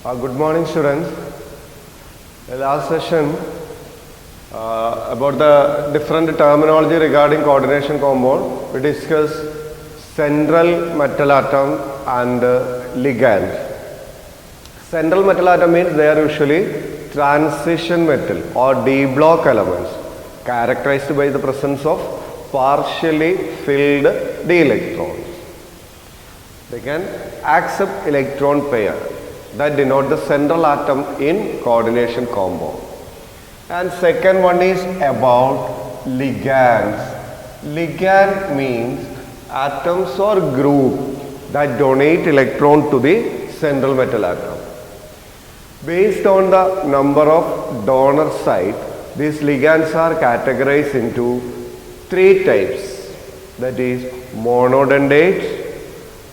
Good morning, students. The last session about the different terminology regarding coordination compound, we discussed central metal atom and ligand. Central metal atom means they are usually transition metal or D block elements characterized by the presence of partially filled d electrons. They can accept electron pair that denote the central atom in coordination compound. And second one is about ligands. Ligand means atoms or group that donate electron to the central metal atom. Based on the number of donor site, these ligands are categorized into three types, that is monodentate,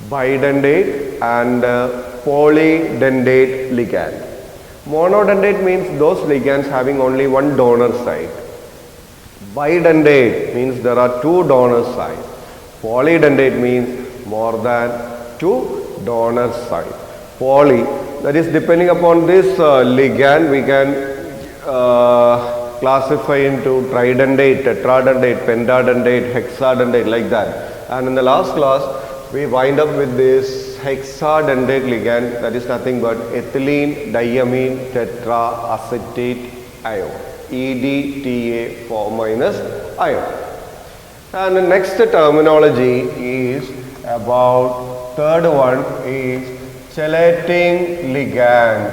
bidentate and polydentate ligand. Monodentate means those ligands having only one donor site. Bidentate means there are two donor sites. Polydentate means more than two donor sites. Poly, that is depending upon this ligand, we can classify into tridentate, tetradentate, pentadentate, hexadentate, like that. And in the last class, we wind up with this hexadentate ligand, that is nothing but ethylene diamine tetraacetate ion, EDTA 4 minus ion. And the next terminology is about, third one is chelating ligand.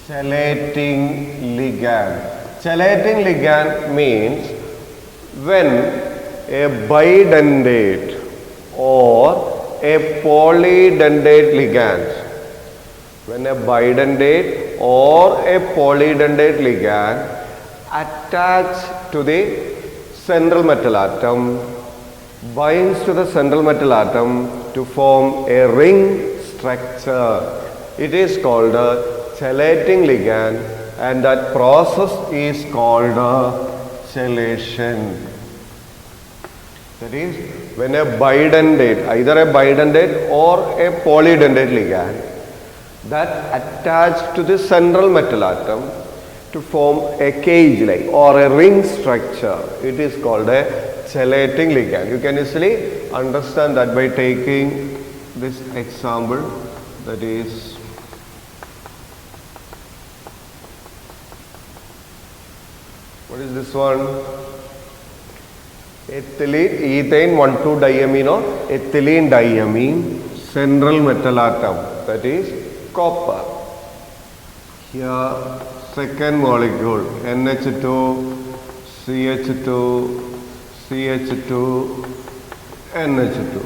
Chelating ligand. Chelating ligand means when a bidentate or a polydentate ligand, when a bidentate or a polydentate ligand attached to the central metal atom, binds to the central metal atom to form a ring structure, it is called a chelating ligand, and that process is called chelation. That is, when a bidentate, either a bidentate or a polydentate ligand that attached to the central metal atom to form a cage like or a ring structure, it is called a chelating ligand. You can easily understand that by taking this example, that is what is this one? Ethylene, ethane 1,2-diamine or ethylene diamine, central metal atom, that is copper. Here second molecule NH2, CH2, CH2, NH2.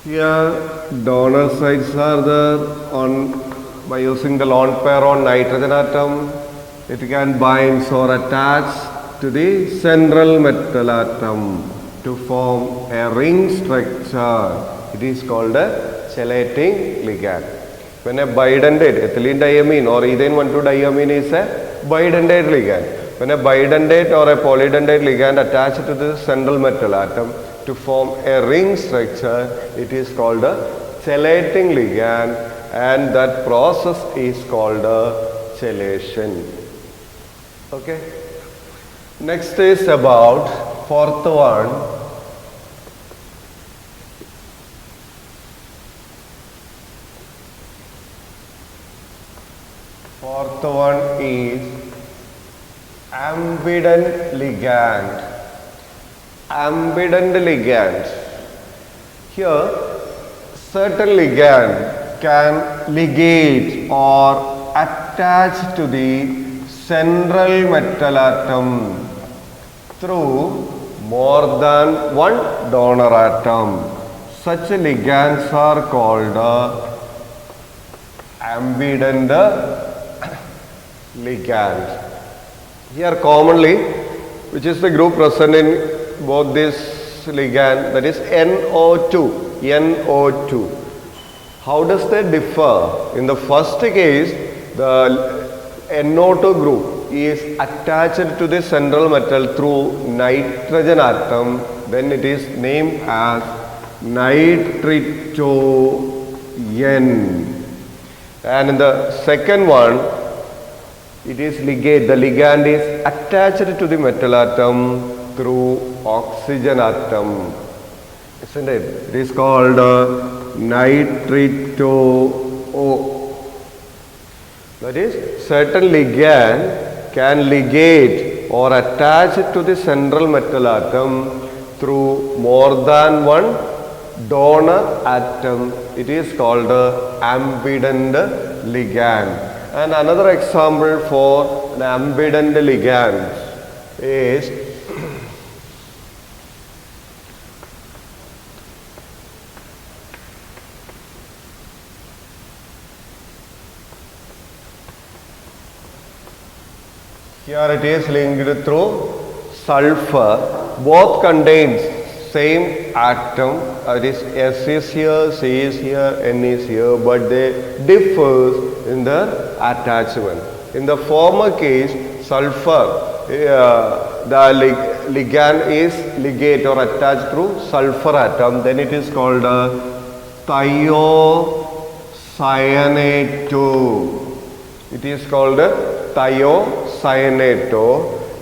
Here donor sites are there on by using the lone pair on nitrogen atom. It can bind or attach to the central metal atom to form a ring structure. It is called a chelating ligand. When a bidentate, ethylene diamine or ethane 1,2-diamine is a bidentate ligand. When a bidentate or a polydentate ligand attached to the central metal atom to form a ring structure, it is called a chelating ligand, and that process is called a chelation. Okay. Next is about fourth one. Fourth one is ambident ligand. Ambident ligand. Here, certain ligand can ligate or attach to the central metal atom through more than one donor atom. Such ligands are called ambident ligand. Here commonly, which is the group present in both this ligand, that is NO2. NO2. How does that differ? In the first case, the NO2 group is attached to the central metal through nitrogen atom, then it is named as nitritogen. And in the second one, it is ligate. The ligand is attached to the metal atom through oxygen atom. Isn't it? It is called nitrito. That is, certain ligand can ligate or attach to the central metal atom through more than one donor atom. It is called ambident ligand. And another example for an ambident ligand is here it is linked through sulfur. Both contains same atom. It is S is here, C is here, N is here, but they differ in their attachment. In the former case, sulfur, the ligand is ligate or attached through sulfur atom. Then it is called thiocyanate. It is called thiocyanate,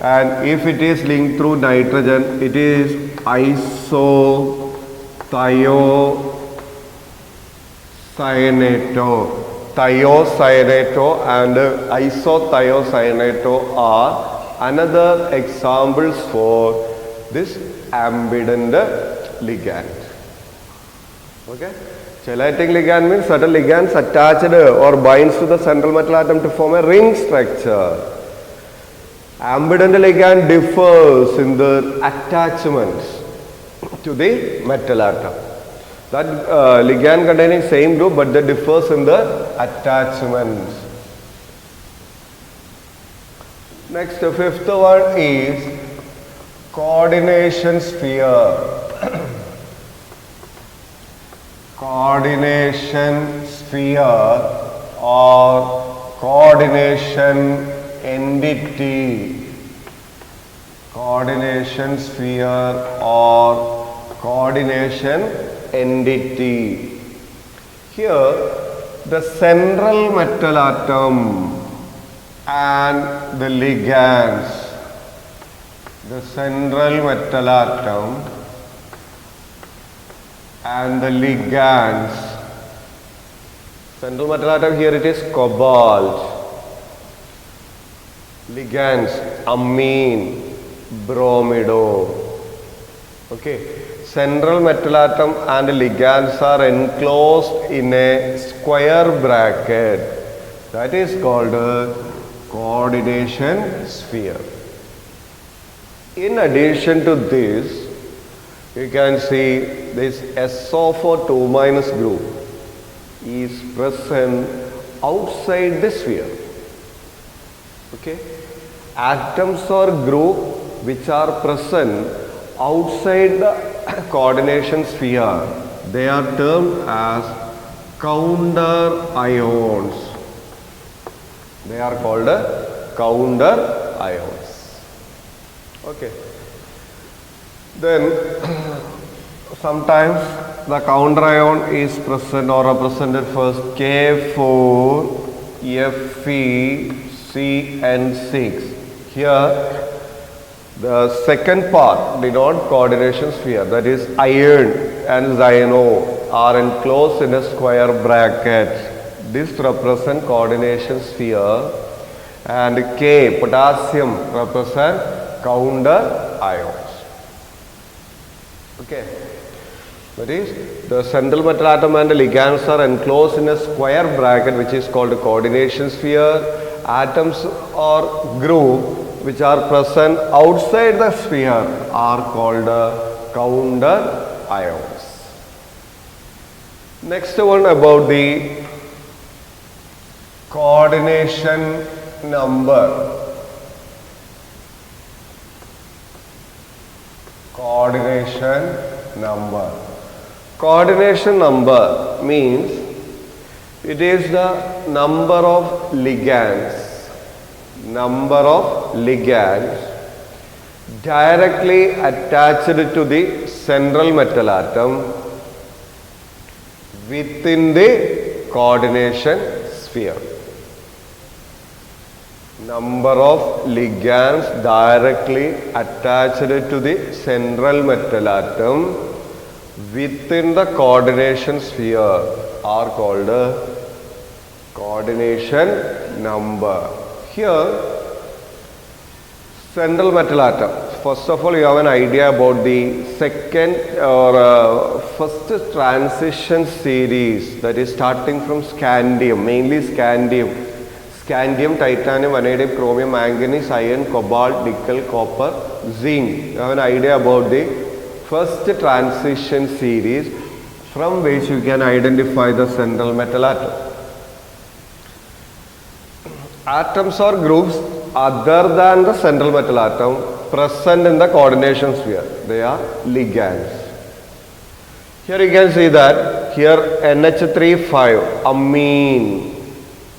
and if it is linked through nitrogen, it is isothiocyanate. Thiocyanate and isothiocyanate are another examples for this ambident ligand. Okay. Chelating ligand means certain ligands attached or binds to the central metal atom to form a ring structure. Ambident ligand differs in their attachments to the metal atom. That ligand containing same group, but they differs in the attachments. Next, the fifth one is coordination sphere. Coordination sphere or coordination entity. Coordination sphere or coordination entity. Here, the central metal atom and the ligands. The central metal atom and the ligands. Central metal atom, here it is cobalt. Ligands, amine, bromido. Okay. Central metal atom and ligands are enclosed in a square bracket. That is called a coordination sphere. In addition to this, you can see this SO4 2- group is present outside the sphere. Okay. Atoms or group which are present outside the coordination sphere, they are termed as counter ions. They are called counter ions. Okay. Then sometimes the counter ion is present or represented first K4, Fe, CN6. Here the second part denote coordination sphere, that is iron and cyano are enclosed in a square bracket. This represent coordination sphere, and K, potassium, represent counter ions. Okay. That is, the central metal atom and the ligands are enclosed in a square bracket which is called a coordination sphere. Atoms or group which are present outside the sphere are called counter ions. Next one about the coordination number. Coordination number. Coordination number means it is the number of ligands directly attached to the central metal atom within the coordination sphere. Number of ligands directly attached to the central metal atom within the coordination sphere are called coordination number. Here, central metal atom. First of all, you have an idea about the second or first transition series, that is starting from scandium, mainly scandium. Scandium, titanium, vanadium, chromium, manganese, iron, cobalt, nickel, copper, zinc. You have an idea about the first transition series from which you can identify the central metal atom. Atoms or groups other than the central metal atom present in the coordination sphere. They are ligands. Here you can see that here NH3 amine.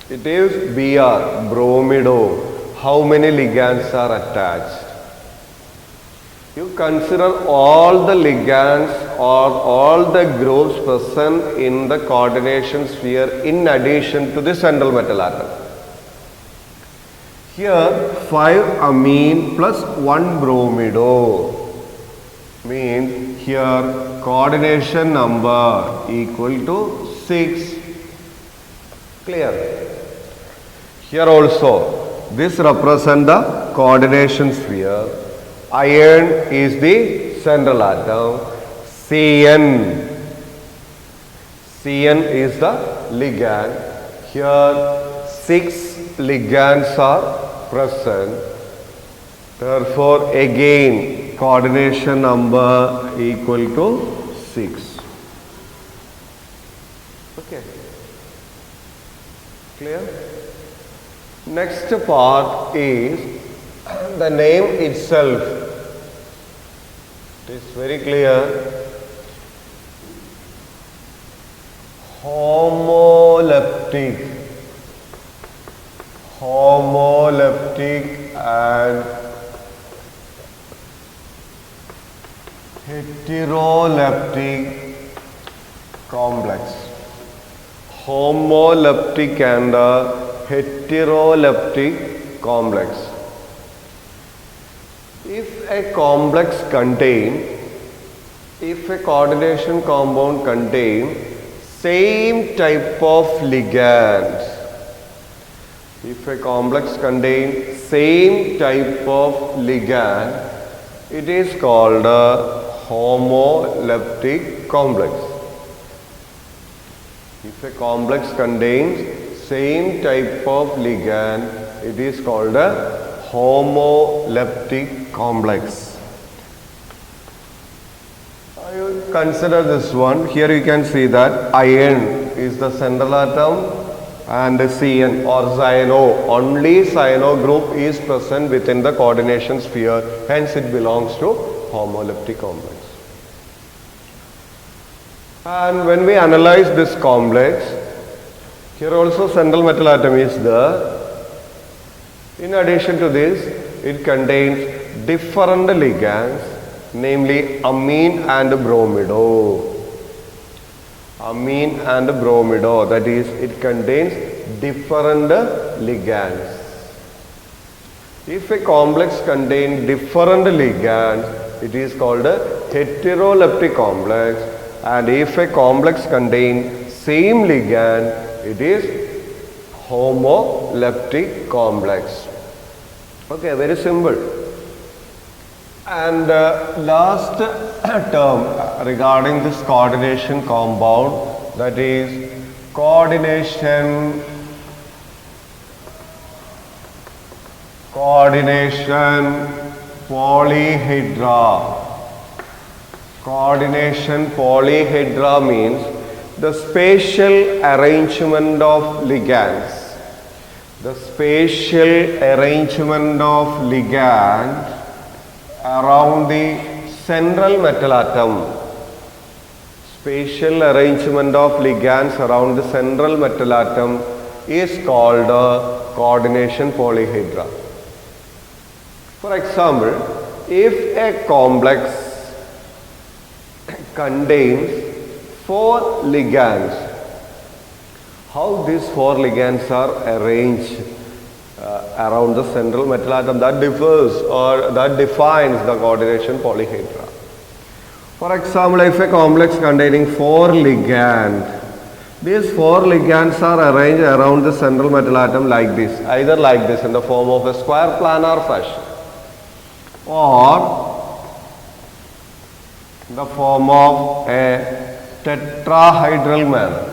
It is Br, bromido. How many ligands are attached? You consider all the ligands or all the groups present in the coordination sphere in addition to the central metal atom. Here 5 amine plus 1 bromido means here coordination number equal to 6. Clear? Here also this represents the coordination sphere. Iron is the central atom. Cn is the ligand. Here 6 ligands are present. Therefore, again coordination number equal to 6. Okay. Clear? Next part is the name itself. It is very clear. Homoleptic. Homoleptic and heteroleptic complex. Homoleptic and heteroleptic complex. If a coordination compound contains same type of ligands, if a complex contains same type of ligand, it is called a homoleptic complex. If a complex contains same type of ligand, it is called a homoleptic complex. You consider this one. Here you can see that iron is the central atom and Cn or cyano, only cyano group is present within the coordination sphere, hence it belongs to homoleptic complex. And when we analyze this complex, here also central metal atom is there. In addition to this, it contains different ligands, namely amine and bromido. Amine and bromido, that is, it contains different ligands. If a complex contains different ligands, it is called a heteroleptic complex, and if a complex contains same ligand, it is homoleptic complex. Okay, very simple. And last term regarding this coordination compound, that is coordination polyhedra. Coordination polyhedra means the spatial arrangement of ligands. The spatial arrangement of ligands around the central metal atom. Spatial arrangement of ligands around the central metal atom is called coordination polyhedra. For example, if a complex contains 4 ligands. How these 4 ligands are arranged around the central metal atom, that differs or that defines the coordination polyhedra. For example, if a complex containing 4 ligands, these 4 ligands are arranged around the central metal atom like this, either like this in the form of a square planar fashion or in the form of a tetrahedral manner,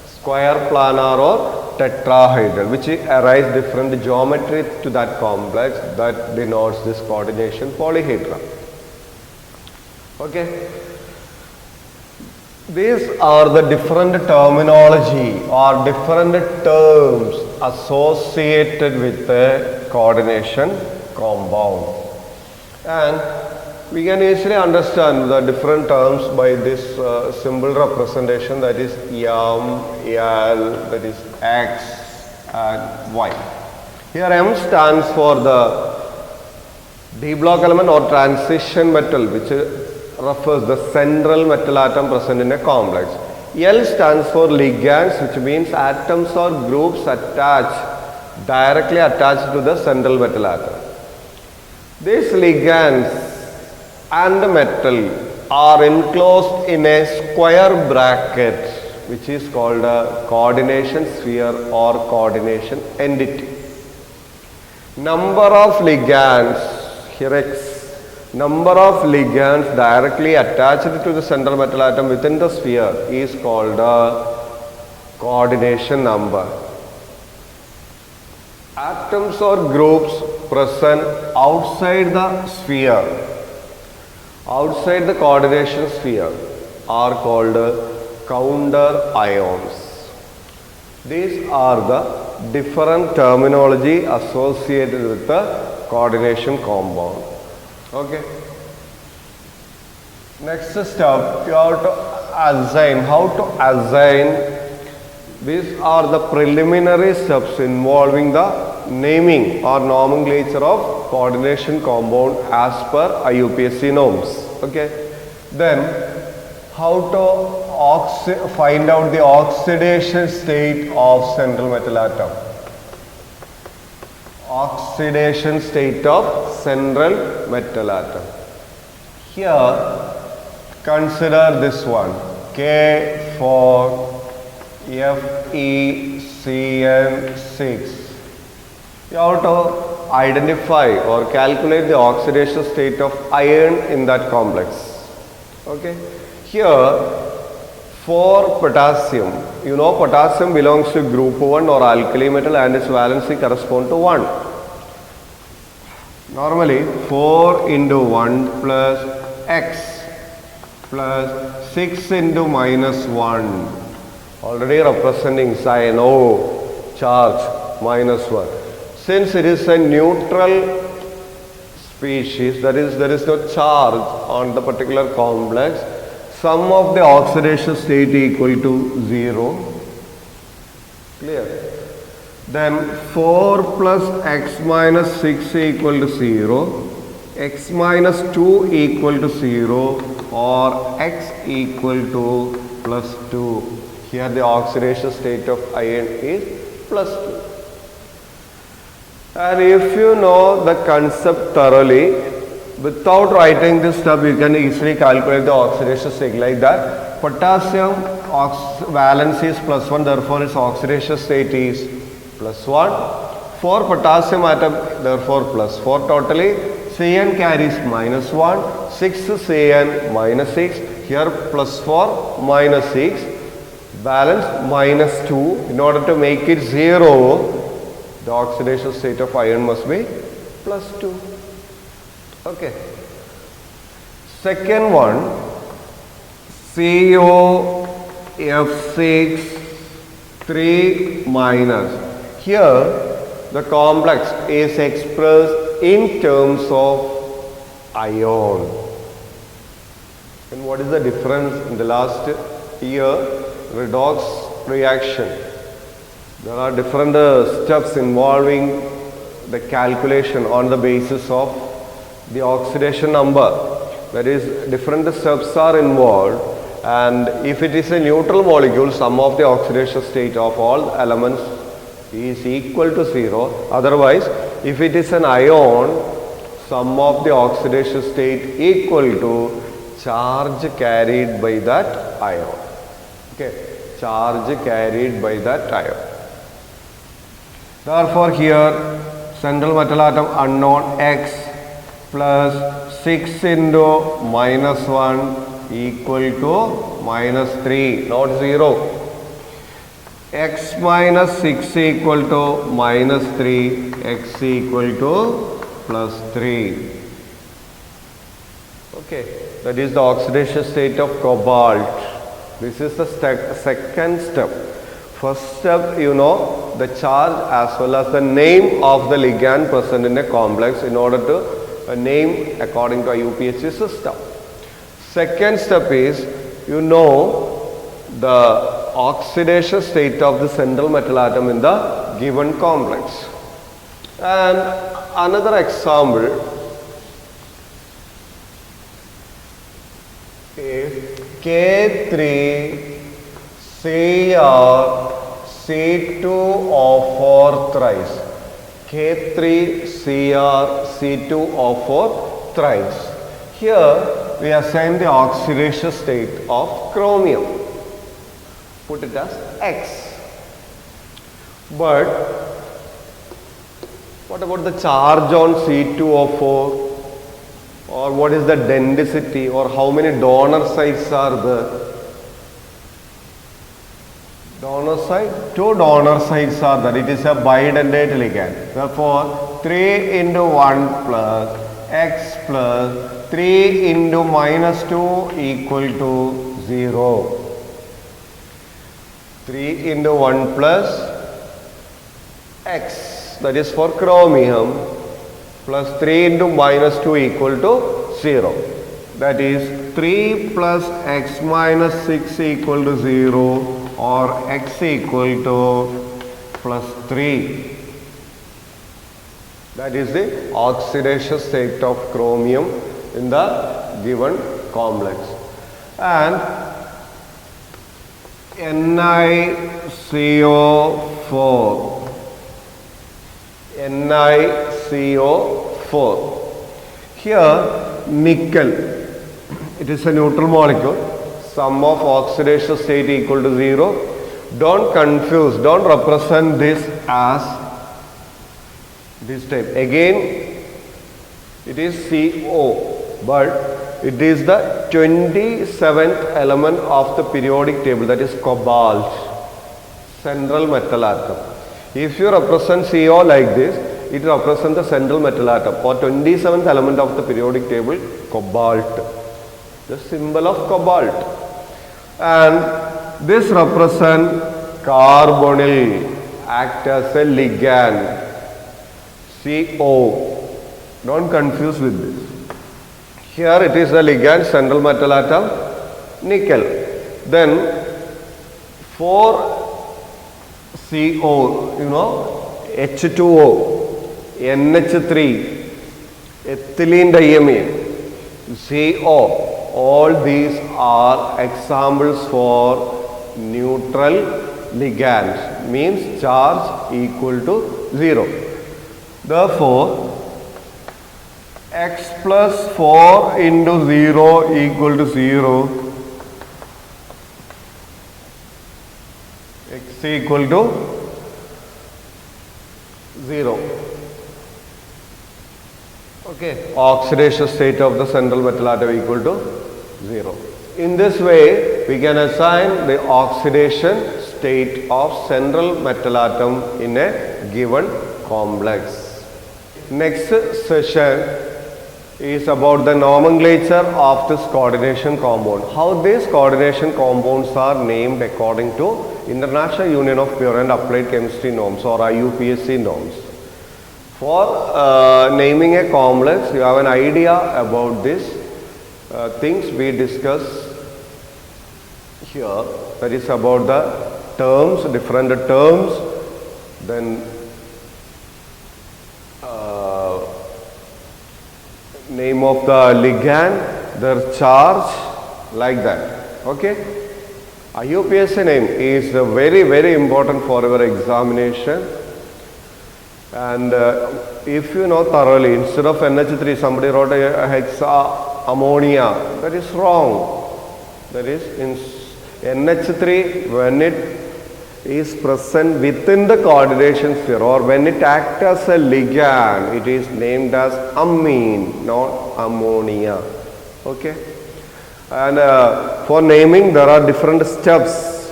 square planar or tetrahedral, which arise different geometry to that complex that denotes this coordination polyhedra. Okay. These are the different terminology or different terms associated with the coordination compound. And we can easily understand the different terms by this symbol representation, that is M, L, that is X and Y. Here M stands for the D block element or transition metal, which refers the central metal atom present in a complex. L stands for ligands, which means atoms or groups directly attached to the central metal atom. These ligands and metal are enclosed in a square bracket, which is called a coordination sphere or coordination entity. Number of ligands, here X, number of ligands directly attached to the central metal atom within the sphere is called a coordination number. Atoms or groups present outside the sphere, outside the coordination sphere, are called counter ions. These are the different terminology associated with the coordination compound. Okay. Next step, you have to assign. How to assign? These are the preliminary steps involving the naming or nomenclature of coordination compound as per IUPAC norms. Okay. Then, how to find out the oxidation state of central metal atom? Oxidation state of central metal atom. Here, consider this one, K4 FeCN6. You have to identify or calculate the oxidation state of iron in that complex. Okay. Here, for potassium, you know potassium belongs to group 1 or alkali metal and its valency corresponds to 1. Normally 4 into 1 plus X plus 6 into minus 1, already representing sign O, charge minus 1. Since it is a neutral species, that is there is no charge on the particular complex, sum of the oxidation state equal to 0. Clear? Then 4 plus x minus 6 equal to 0, x minus 2 equal to 0 or x equal to plus 2. Here the oxidation state of iron is plus 2. And if you know the concept thoroughly, without writing this step, you can easily calculate the oxidation state like that. Potassium valency is plus 1, therefore its oxidation state is plus 1. For potassium atom, therefore plus 4 totally. Cn carries minus 1, 6 Cn minus 6, here plus 4 minus 6, balance minus 2. In order to make it 0, the oxidation state of iron must be plus 2. Okay. Second one, COF6 3 minus. Here the complex is expressed in terms of ion. And what is the difference in the last year? Redox reaction. There are different steps involving the calculation on the basis of the oxidation number. That is, different steps are involved. and if it is a neutral molecule, sum of the oxidation state of all elements is equal to 0. Otherwise, if it is an ion, sum of the oxidation state equal to charge carried by that ion. Okay, charge carried by that ion. Therefore, here central metal atom unknown X plus 6 into minus 1 equal to minus 3, not 0. X minus 6 equal to minus 3, X equal to plus 3. Okay, that is the oxidation state of cobalt. This is the second step. First step, you know the charge as well as the name of the ligand present in a complex in order to name according to a UPHC system. Second step is, you know the oxidation state of the central metal atom in the given complex. And another example is K3 Cr C2O4 thrice. K3 Cr C2O4 thrice. Here we assign the oxidation state of chromium. Put it as X. But what about the charge on C2O4? Or what is the density, or how many donor sites are there? Donor site, 2 donor sites are there. It is a bidentate ligand. Therefore, 3 into 1 plus X plus 3 into minus 2 equal to 0. 3 into 1 plus X, that is for chromium, plus 3 into minus 2 equal to 0. That is 3 plus X minus 6 equal to 0, or X equal to plus 3. That is the oxidation state of chromium in the given complex. And NiCO4. Here nickel, it is a neutral molecule. Sum of oxidation state equal to 0. Don't confuse, don't represent this as this type. Again, it is CO, but it is the 27th element of the periodic table, that is cobalt, central metal atom. If you represent CO like this, it represents the central metal atom, or 27th element of the periodic table, cobalt, the symbol of cobalt. And this represents carbonyl, act as a ligand, CO. Don't confuse with this. Here it is the ligand, central metal atom, nickel. Then for CO, you know, H2O, NH3, ethylene diamine, CO. All these are examples for neutral ligands, means charge equal to 0. Therefore, X plus 4 into 0 equal to 0. X equal to 0. Okay. Oxidation state of the central metal atom equal to 0. In this way, we can assign the oxidation state of central metal atom in a given complex. Next session is about the nomenclature of this coordination compound. How these coordination compounds are named according to International Union of Pure and Applied Chemistry norms, or IUPAC norms. For naming a complex, you have an idea about this things we discuss here. That is about the terms, different terms, then name of the ligand, their charge, like that. Okay. IUPAC name is very important for our examination. And if you know thoroughly, instead of NH3, somebody wrote a hexa ammonia. That is wrong. That is, in NH3, when it is present within the coordination sphere or when it acts as a ligand, it is named as amine, not ammonia. Okay. And for naming, there are different steps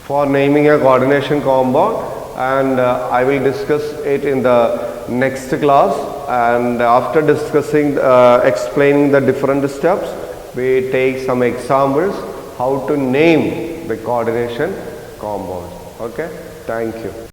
for naming a coordination compound. And I will discuss it in the next class, and after discussing explaining the different steps, we take some examples how to name the coordination compounds. Okay, thank you.